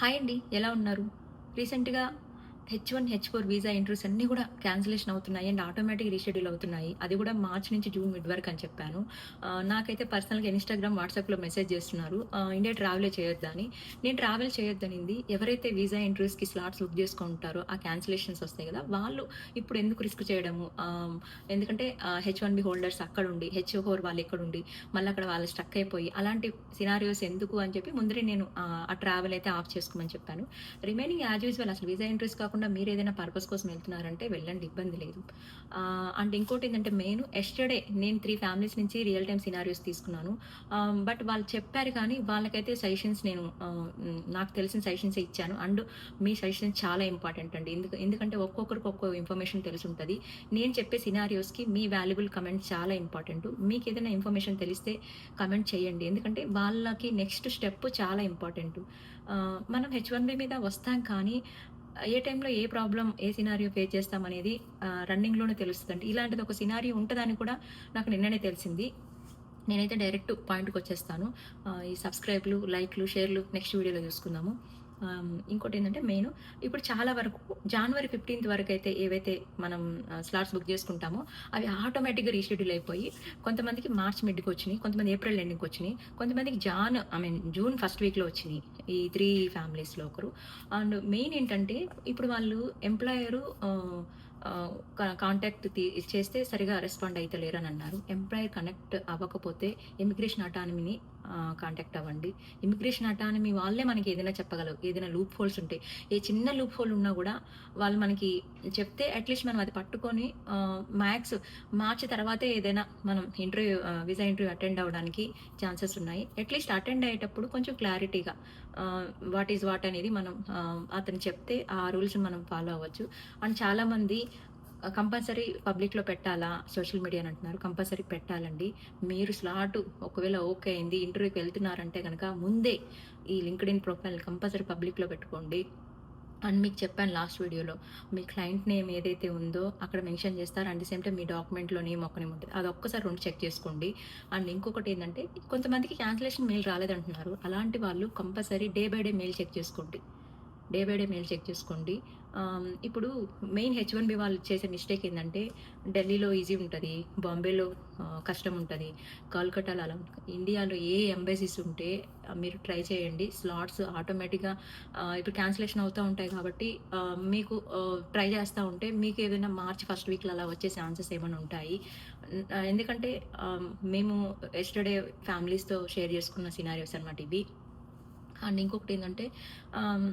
Hi అండి. ఎలా ఉన్నారు? రీసెంట్‌గా H1, H4 వీసా ఎంట్రీస్ అన్నీ గూడా క్యాన్సిలేషన్ అవుతున్నాయి అండ్ ఆటోమేటిక్ రీషెడ్యూల్ అవుతున్నాయి. అది గూడా మార్చ్ నుంచి జూన్ మిడ్ వరకు అని చెప్పాను. నాకైతే పర్సనల్‌గా ఇన్‌స్టాగ్రామ్, వాట్సాప్‌లో మెసేజ్ చేస్తున్నారు. ఇండియా ట్రావెలే చేయొద్దా అని. నేను ట్రావెల్ చేయొద్దనింది. ఎవరైతే వీసా ఎంట్రీస్‌కి స్లాట్స్ బుక్ చేసుకుంటారో ఆ క్యాన్సిలేషన్స్ వస్తాయి గదా! వాళ్ళు ఇప్పుడు ఎందుకు రిస్క్ చేయడము? ఎందుకంటే H1బీ హోల్డర్స్ అక్కడుండి, H4 వాళ్ళు ఇక్కడుండి, మళ్ళీ అక్కడ వాళ్ళు స్ట్రక్ అయిపోయి అలాంటి సినారియోస్ ఎందుకు అని చెప్పి ముందరే నేను ఆ ట్రావెల్ అయితే ఆఫ్ చేసుకోమని చెప్పాను. రిమైనింగ్ యాజ్ యూజువల్ అసలు వీసా ఎంట్రీస్ కాకుండా మీరేదైనా పర్పస్ కోసం వెళ్తున్నారంటే వెళ్ళండి, ఇబ్బంది లేదు. అండ్ ఇంకోటేంటంటే యెస్టర్‌డే నేను 3 ఫ్యామిలీస్ నుంచి రియల్ టైమ్ సినారియోస్ తీసుకున్నాను. బట్ వాళ్ళు చెప్పారు కానీ వాళ్ళకైతే సజెషన్స్ నేను నాకు తెలిసిన సజెషన్సే ఇచ్చాను. అండ్ మీ సజెషన్స్ చాలా ఇంపార్టెంట్ అండి. ఎందుకంటే ఒక్కొక్కరికి ఒక్కో ఇన్ఫర్మేషన్ తెలిసుంటది. నేను చెప్పే సినారియోస్‌కి మీ వాల్యుబుల్ కమెంట్స్ చాలా ఇంపార్టెంటు. మీకేదైనా ఇన్ఫర్మేషన్ తెలిస్తే కమెంట్ చేయండి. ఎందుకంటే వాళ్ళకి నెక్స్ట్ స్టెప్ చాలా ఇంపార్టెంటు. మనం H1బీ మీద వస్తాం కానీ ఏ టైంలో ఏ ప్రాబ్లమ్, ఏ సినారియో ఫేస్ చేస్తామనేది రన్నింగ్‌లోనే తెలుస్తదండి. ఇలాంటిది ఒక సినారియో ఉంటదని కూడా నాకు నిన్ననే తెలిసింది. నేనైతే డైరెక్ట్ పాయింట్‌కొచ్చేస్తాను. ఈ సబ్‌స్క్రైబ్‌లు, లైక్‌లు, షేర్‌లు నెక్స్ట్ వీడియోలో చూసుకుందాము. ఇంకోటేంటంటే ఇప్పుడు చాలా వరకు జనవరి 15థ్ వరకైతే ఏవైతే మనం స్లాట్స్ బుక్ చేసుకుంటామో అవి ఆటోమేటిక్‌గా రీషెడ్యూల్ అయిపోయి కొంతమందికి మార్చ్ మిడ్‌కొచ్చినియి, కొంతమంది ఏప్రిల్ ఎండింగ్‌కొచ్చినియి, కొంతమందికి జూన్ ఫస్ట్ వీక్‌లో వచ్చినియి. ఈ 3 ఫ్యామిలీస్‌లో ఒకరు. అండ్ మెయిన్ ఏంటంటే ఇప్పుడు వాళ్ళు ఎంప్లాయరు ఆహ్, ఆహ్, కాంటాక్ట్ చేస్తే సరిగా రెస్పాండ్ అయితలేరనన్నారు. ఎంప్లాయర్ కనెక్ట్ అవ్వకపోతే ఇమిగ్రేషన్ అటానమీని కాంటాక్ట్ అవ్వండి. ఇమిగ్రేషన్ అటానమీ వాళ్ళే మనకి ఏదైనా చెప్పగలరు. ఏదైనా లూప్ హోల్స్ ఉంటే, ఏ చిన్న లూప్ హోల్ ఉన్నా గూడా వాళ్ళు మనకి చెప్తే అట్‌లీస్ట్ మనం అది పట్టుకొని మ్యాక్స్ మార్చి తర్వాతే ఏదైనా మనం వీసా ఇంటర్వ్యూ అటెండ్ అవ్వడానికి ఛాన్సెస్ ఉన్నాయి. అట్‌లీస్ట్ అటెండ్ అయ్యేటప్పుడు కొంచెం క్లారిటీగా వాట్ ఈస్ వాట్ అనేది మనం అతను చెప్తే ఆ రూల్స్‌ని మనం ఫాలో అవ్వచ్చు. అండ్ చాలామంది కంపల్సరీ పబ్లిక్‌లో పెట్టాలా? సోషల్ మీడియా అని అంటున్నారు. కంపల్సరీ పెట్టాలండి. మీరు స్లాట్ ఒకవేళ ఓకే అయింది, ఇంటర్వ్యూకి వెళ్తున్నారంటే గనక ముందే ఈ లింక్డ్ఇన్ ప్రొఫైల్ కంపల్సరీ పబ్లిక్‌లో పెట్టుకోండి. అండ్ మీకు చెప్పాను లాస్ట్ వీడియోలో. మీ క్లయింట్ నేమ్ ఏదైతే ఉందో అక్కడ మెన్షన్ చేస్తారు. అట్ ది సేమ్ టైమ్ మీ డాక్యుమెంట్‌లో నేమ్ ఒక నేమ్ ఉంటది. అది ఒక్కసారి 2 చెక్ చేసుకోండి. అండ్ ఇంకొకటేంటంటే కొంతమందికి క్యాన్సిలేషన్ మెయిల్ రాలేదంటున్నారు. అలాంటి వాళ్ళు compulsory day by day mail check చేసుకోండి. Day by day mail check చేసుకోండి. ఇప్పుడు మెయిన్ H1బీ వాళ్ళు చేసే మిస్టేక్ ఏందంటే ఢిల్లీలో ఈజీ ఉంటది. బాంబేలో కష్టం ఉంటది. కోల్కతాలో అలా ఉంటది. ఇండియాలో ఏ ఎంబసీస్ ఉంటే మీరు ట్రై చేయండి. స్లాట్స్ ఆటోమేటిక్‌గా ఇప్పుడు క్యాన్సిలేషన్ అవుతా ఉంటాయి కాబట్టి మీకు ట్రై చేస్తా ఉంటే మీకు ఏదైనా మార్చ్ ఫస్ట్ వీక్‌లో అలా వచ్చే ఛాన్సెస్ ఏమైనా ఉంటాయి. ఎందుకంటే మేము యెస్టర్‌డే ఫ్యామిలీస్‌తో షేర్ చేసుకున్న సినారియోస్ అన్నమాట ఇవి. అండ్ ఇంకొకటేంటంటే ఆహ్,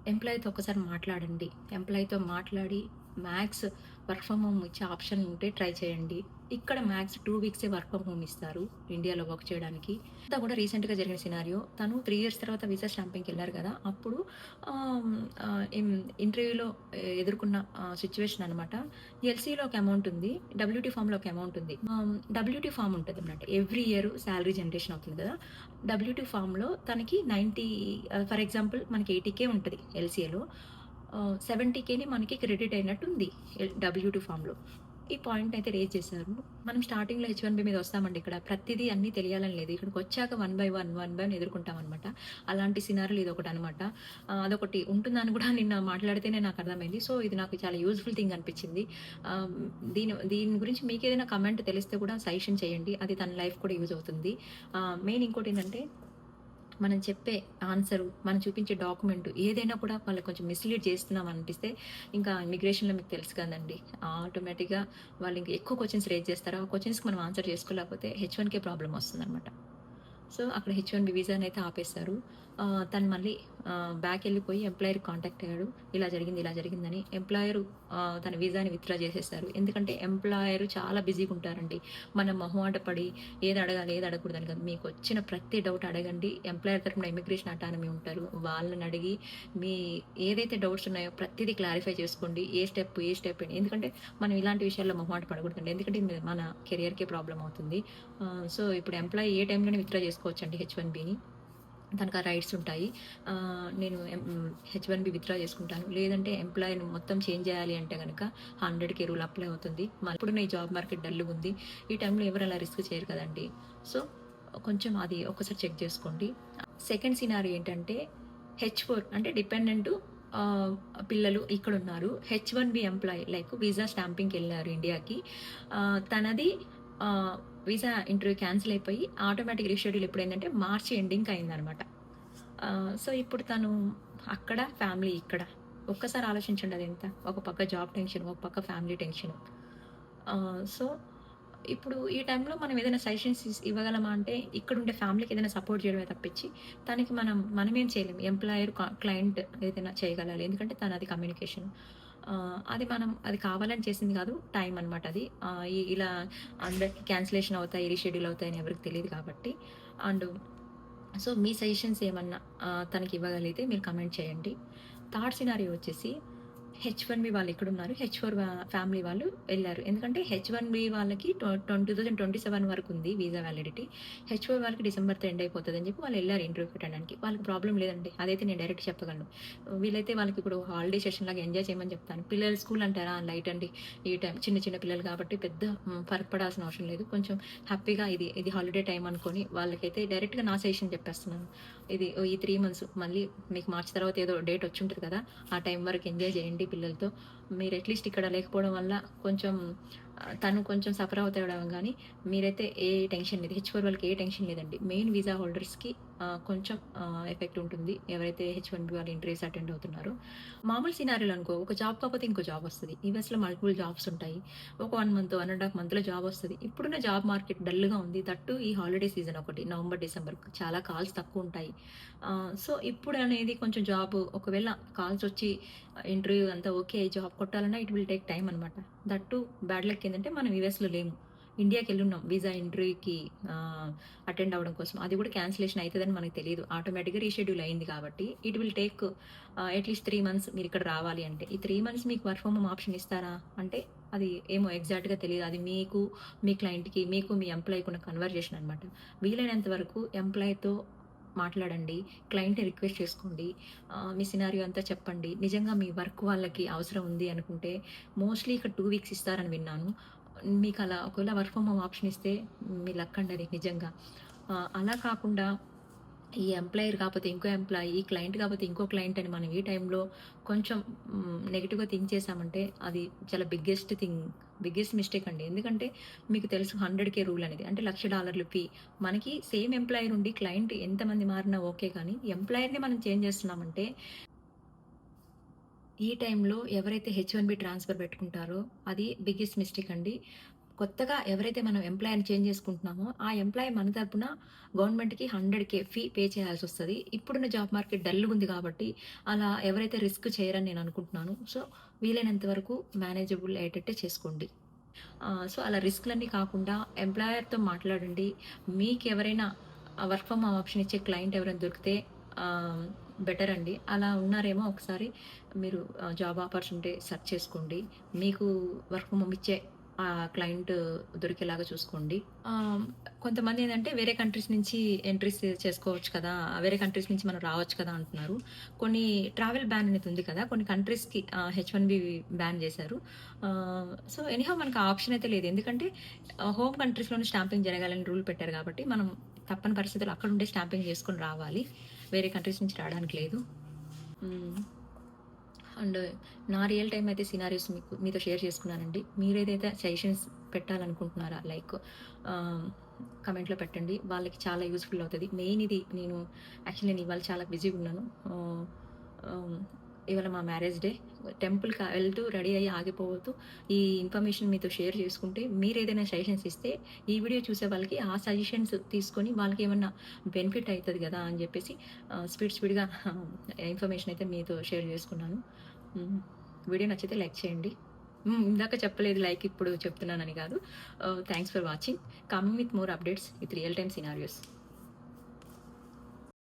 ఎంప్లాయ్‌తో ఒక్కసారి మాట్లాడండి. ఎంప్లాయ్‌తో మాట్లాడి మ్యాక్స్ వర్క్ ఫ్రమ్ హోమ్ ఇచ్చే ఆప్షన్ ఉంటే ట్రై చేయండి. ఇక్కడ మ్యాక్స్ 2 వీక్సే వర్క్ ఫ్రమ్ హోమ్ ఇస్తారు ఇండియాలో వర్క్ చేయడానికి. అంతా కూడా రీసెంట్‌గా జరిగిన సినారియో. తను 3 ఇయర్స్ తర్వాత వీసా స్టాంపింగ్‌కెళ్లారు కదా! అప్పుడు ఆహ్, ఆహ్, ఇం ఇంటర్వ్యూలో ఎదుర్కొన్న సిట్యుయేషన్ అనమాట. ఎల్‌సీలో ఒక అమౌంట్ ఉంది. డబ్ల్యూటీ ఫార్మ్‌లో ఒక అమౌంట్ ఉంది. డబ్ల్యూటీ ఫార్మ్ ఉంటదన్నమాట. ఎవ్రీ ఇయర్ సాలరీ జనరేషన్ అవుతుంది కదా! డబ్ల్యూటీ ఫార్మ్‌లో తనకి 90 ఫర్ ఎగ్జాంపుల్ మనకి 80,000 ఉంటది ఎల్‌సీఏలో. 70,000ని మనకి క్రెడిట్ అయినట్టుంది డబ్ల్యూటీ ఫార్మ్‌లో. ఈ పాయింట్ అయితే రేజ్ చేశారు. మనం స్టార్టింగ్‌లో H1బీ మీద వస్తామండి ఇక్కడ. ప్రతిదీ అన్నీ తెలియాలని లేదు. ఇక్కడికొచ్చాక వన్ బై వన్ ఎదుర్కొంటామనమాట. అలాంటి సినారియోలో ఇదొకటనమాట. అదొకటి ఉంటుందని కూడా నిన్న మాట్లాడితేనే నాకు అర్థమైంది. సో, ఇది నాకు చాలా యూజ్‌ఫుల్ థింగ్ అనిపిచ్చింది. ఆహ్, దీని గురించి మీకేదైనా కమెంట్ తెలిస్తే కూడా సజెషన్ చేయండి. అది తన లైఫ్ కూడా యూజ్ అవుతుంది. మెయిన్ ఇంకోటేంటంటే మనం చెప్పే ఆన్సరు, మనం చూపించే డాక్యుమెంట్ ఏదైనా కూడా వాళ్ళకి కొంచెం మిస్‌లీడ్ చేస్తున్నాం అనిపిస్తే, ఇంకా ఇమిగ్రేషన్‌లో మీకు తెలుసు కదండీ! ఆటోమేటిక్‌గా వాళ్ళు ఇంక ఎక్కువ క్వెషన్స్ రేజ్ చేస్తారు. ఆ క్వెషన్స్‌కి మనం ఆన్సర్ చేసుకోలేకపోతే H1కే ప్రాబ్లమ్ వస్తుందనమాట. సో, అక్కడ H1బీ వీసానైతే ఆపేశారు. తను మళ్ళీ బ్యాకెళ్ళిపోయి ఎంప్లాయర్‌కి కాంటాక్ట్ అయ్యాడు. ఇలా జరిగిందని. ఎంప్లాయరు తన వీసాని విత్‌డ్రా చేసేసారు. ఎందుకంటే ఎంప్లాయరు చాలా బిజీగుంటారండి. మనం మొహమాట పడి ఏది అడగాలి, ఏది అడగకూడదని కాదు. మీకొచ్చిన ప్రతి డౌట్ అడగండి. ఎంప్లాయర్ తరపున ఇమిగ్రేషన్ అటానమీ ఉంటారు. వాళ్ళని అడిగి మీ ఏదైతే డౌట్స్ ఉన్నాయో ప్రతీదీ క్లారిఫై చేసుకోండి. ఏ స్టెప్ అని. ఎందుకంటే మనం ఇలాంటి విషయాల్లో మొహమాట పడకూడదండి. ఎందుకంటే ఇది మన కెరియర్‌కే ప్రాబ్లమ్ అవుతుంది. సో, ఇప్పుడు ఎంప్లాయీ ఏ టైంలోనే విత్‌డ్రా చేసుకోవచ్చండి H1బీని. తనకు ఆ రైట్స్ ఉంటాయి. నేను H1బీ విత్‌డ్రా చేసుకుంటాను. లేదంటే ఎంప్లాయీని మొత్తం చేంజ్ చేయాలి అంటే గనక 100కే రూల్ అప్లై అవుతుంది. ఇప్పుడున్న ఈ జాబ్ మార్కెట్ డల్‌గుంది. ఈ టైంలో ఎవరు అలా రిస్క్ చేయరు కదండీ! సో, కొంచెం అది ఒక్కసారి చెక్ చేసుకోండి. సెకండ్ సినారియో ఏంటంటే H4 అంటే డిపెండెంట్ పిల్లలు ఇక్కడున్నారు. H1B ఎంప్లాయీ లైక్ వీసా స్టాంపింగ్‌కెళ్లారు ఇండియాకి. తనది వీసా ఇంటర్వ్యూ క్యాన్సిల్ అయిపోయి ఆటోమేటిక్ రీషెడ్యూల్ ఎప్పుడైందంటే మార్చి ఎండింగ్‌కి అయిందనమాట. సో, ఇప్పుడు తను అక్కడ, ఫ్యామిలీ ఇక్కడ. ఒక్కసారి ఆలోచించండి అదెంత. ఒక పక్క జాబ్ టెన్షన్, ఒక పక్క ఫ్యామిలీ టెన్షన్. సో, ఇప్పుడు ఈ టైంలో మనం ఏదైనా సజెషన్స్ ఇవ్వగలమా అంటే, ఇక్కడుండే ఫ్యామిలీకి ఏదైనా సపోర్ట్ చేయడమే తప్పించి, తనకి మనమేం చేయలేము. ఎంప్లాయర్, క్లయింట్ ఏదైనా చేయగలాలి. ఎందుకంటే తనది కమ్యూనికేషన్. అది కావాలని చేసింది కాదు. టైం అనమాట అది. ఇలా అందరికి క్యాన్సిలేషన్ అవుతాయి, రీషెడ్యూల్ అవుతాయని ఎవరికీ తెలీదు కాబట్టి. అండ్ సో, మీ సజెషన్స్ ఏమన్నా తనకివ్వగలిగితే మీరు కమెంట్ చేయండి. థర్డ్ సినారియో వచ్చేసి H1B వాళ్ళు ఇక్కడున్నారు. H4 ఫ్యామిలీ వాళ్ళు ఎళ్లారు. ఎందుకంటే H1B వాళ్ళకి 2027 వరకు ఉంది వీసా వ్యాలిడిటీ. H4 వాళ్ళకి డిసెంబర్‌తో ఎండ్ అయిపోతదని చెప్పి వాళ్ళు ఎళ్లారు ఇంటర్వ్యూకి అటెండడానికి. వాళ్ళకి ప్రాబ్లమ్ లేదండి. అదైతే నేను డైరెక్ట్ చెప్పగలను. వీళ్ళైతే వాళ్ళకి ఇప్పుడు హాలిడే సెషన్ లాగా ఎంజాయ్ చేయమని చెప్తాను. పిల్లలు స్కూల్ అంటారా లైట్ అండి. ఈ టైం చిన్న చిన్న పిల్లలు కాబట్టి పెద్ద ఫరక్ పడాల్సిన అవసరం లేదు. కొంచెం హ్యాపీగా ఇది హాలిడే టైం అనుకోని వాళ్ళకైతే డైరెక్ట్‌గా నా సజెషన్ చెప్పేస్తున్నాను. ఈ 3 మంత్స్ మళ్ళీ మీకు మార్చి తర్వాత ఏదో డేట్ వచ్చుంటది కదా! ఆ టైం వరకు ఎంజాయ్ చేయండి పిల్లలతో. మీరు అట్‌లీస్ట్ ఇక్కడ లేకపోవడం వల్ల కొంచెం తను కొంచెం సఫర్ అవుతాడేమో గానీ, మీరైతే ఏ టెన్షన్ లేదు. H4 వాళ్ళకి ఏ టెన్షన్ లేదండి. మెయిన్ వీసా హోల్డర్స్‌కి కొంచెం ఎఫెక్ట్ ఉంటుంది. ఎవరైతే H1B వాళ్ళు ఇంటర్వ్యూస్ అటెండ్ అవుతున్నారో. మామూలు సినారియోలో అనుకో ఒక జాబ్ కాకపోతే ఇంకో జాబ్ వస్తది. యూఎస్‌లో మల్టిపుల్ జాబ్స్ ఉంటాయి. ఒక 1 మంత్, 1 ½ మంత్‌లో జాబ్ వస్తది. ఇప్పుడున్న జాబ్ మార్కెట్ డల్‌గా ఉంది. దట్టు ఈ హాలిడే సీజన్ ఒకటి నవంబర్, డిసెంబర్ చాలా కాల్స్ తక్కువుంటాయి. సో, ఇప్పుడనేది కొంచెం ఒకవేళ కాల్స్ వచ్చి ఇంటర్వ్యూ అంతా ఓకే. జాబ్ కొట్టాలన్నా ఇట్ విల్ టేక్ టైమ్ అనమాట. దట్ టూ బ్యాడ్ లక్ ఏందంటే మనం యూఎస్‌లో లేము. ఇండియాకెళ్ళున్నాం వీసా ఇంటర్వ్యూకి అటెండ్ అవ్వడం కోసం. అది కూడా క్యాన్సిలేషన్ అయితదని మనకు తెలీదు. ఆటోమేటిక్‌గా రీషెడ్యూల్ అయింది కాబట్టి it will take at least 3 months మీరిక్కడ రావాలి అంటే. ఈ 3 మంత్స్ మీకు వర్క్ ఫ్రమ్ హోమ్ ఆప్షన్ ఇస్తారా? అంటే అది ఏమో ఎగ్జాక్ట్‌గా తెలీదు. అది మీకు, మీ క్లయింట్‌కి, మీకు మీ ఎంప్లాయ్‌కి ఉన్న కన్వర్జేషన్ అనమాట. వీలైనంత వరకు ఎంప్లాయ్‌తో మాట్లాడండి. క్లయింట్‌ని రిక్వెస్ట్ చేసుకోండి. మీ సినారియో అంతా చెప్పండి. నిజంగా మీ వర్క్ వాళ్ళకి అవసరం ఉంది అనుకుంటే మోస్ట్‌లీ ఇక్కడ 2 వీక్స్ ఇస్తారని విన్నాను. మీకలా ఒకవేళ వర్క్ ఫ్రమ్ హోమ్ ఆప్షన్ ఇస్తే మీ లక్ అండి అది నిజంగా. అలా కాకుండా ఈ ఎంప్లాయర్ కాపోతే ఇంకో ఎంప్లాయీ, ఈ క్లయింట్ కాపోతే ఇంకో క్లయింట్ అని మనం ఈ టైంలో కొంచెం నెగెటివ్‌గా థింక్ చేశామంటే అది చాలా బిగ్గెస్ట్ మిస్టేక్ అండి. ఎందుకంటే మీకు తెలుసు 100,000 రూల్ అనేది. అంటే $1,00,000 ఫీ. మనకి సేమ్ ఎంప్లాయర్ ఉండి క్లయింట్ ఎంతమంది మారినా ఓకే కానీ ఎంప్లాయర్‌ని మనం చేంజ్ చేస్తున్నామంటే ఈ టైంలో ఎవరైతే H1B ట్రాన్స్‌ఫర్ పెట్టుకుంటారో అది బిగ్గెస్ట్ మిస్టేక్ అండి. కొత్తగా ఎవరైతే మనం ఎంప్లాయర్‌ని చేంజ్ చేసుకుంటున్నామో, ఆ ఎంప్లాయీ మన తరపున గవర్నమెంట్‌కి 100,000 ఫీ పే చేయాల్సొస్తది. ఇప్పుడున్న జాబ్ మార్కెట్ డల్‌గుంది కాబట్టి, అలా ఎవరైతే రిస్క్ చేయరని నేను అనుకుంటున్నాను. సో, వీలైనంత వరకు మేనేజబుల్ అయ్యేటట్టే చేసుకోండి. సో, అలా రిస్క్‌లన్నీ కాకుండా ఎంప్లాయర్‌తో మాట్లాడండి. మీకెవరైనా వర్క్ ఫ్రమ్ హోమ్ ఆప్షన్ ఇచ్చే క్లయింట్ ఎవరైనా దొరికితే ఆహ్, బెటర్ అండి. అలా ఉన్నారేమో ఒకసారి మీరు జాబ్ ఆపర్చునిటీ సెర్చ్ చేసుకోండి. మీకు వర్క్ ఫ్రమ్ హోమ్ ఇచ్చే క్లయింట్ దొరికేలాగా చూసుకోండి. కొంతమందేంటంటే వేరే కంట్రీస్ నుంచి ఎంట్రీస్ చేసుకోవచ్చు కదా! వేరే కంట్రీస్ నుంచి మనం రావచ్చు కదా! అంటున్నారు. కొన్ని ట్రావెల్ బ్యాన్ అనేది ఉంది కదా! కొన్ని కంట్రీస్‌కి H1బీ బ్యాన్ చేశారు. సో, ఎనీహౌ మనకు ఆ ఆప్షన్ అయితే లేదు. ఎందుకంటే హోమ్ కంట్రీస్‌లోనే స్టాంపింగ్ జరగాలని రూల్ పెట్టారు కాబట్టి, మనం తప్పని పరిస్థితుల్లో అక్కడుండే స్టాంపింగ్ చేసుకొని రావాలి. వేరే కంట్రీస్ నుంచి రావడానికి లేదు. హ్మ్. అండ్ నా రియల్ టైమ్ అయితే సినారియోస్ మీతో షేర్ చేసుకున్నానండి. మీరేదైతే సజెషన్స్ పెట్టాలనుకుంటున్నారా లైక్ ఆహ్, కమెంట్‌లో పెట్టండి. వాళ్ళకి చాలా యూజ్‌ఫుల్ అవుతది. మెయిన్ ఇది యాక్చువల్లీ నేను ఇవాళ చాలా బిజీగున్నాను. ఆహ్, ఆహ్, ఇవాళ మా మ్యారేజ్ డే. టెంపుల్‌కి వెళ్తూ రెడీ అయ్యి ఆగిపోతూ ఈ ఇన్ఫర్మేషన్ మీతో షేర్ చేసుకుంటే మీరేదైనా సజెషన్స్ ఇస్తే ఈ వీడియో చూసే వాళ్ళకి ఆ సజెషన్స్ తీసుకొని వాళ్ళకేమన్నా బెనిఫిట్ అయితది గదా! అని జెప్పేసి స్పీడ్‌గా ఇన్ఫర్మేషన్ అయితే మీతో షేర్ చేసుకున్నాను. హ్మ్. వీడియో నచ్చితే లైక్ చేయండి. ఇందాక చెప్పలేదు లైక్ ఇప్పుడు చెప్తున్నానని గాదు. Thanks for watching. Coming with more updates with real time scenarios.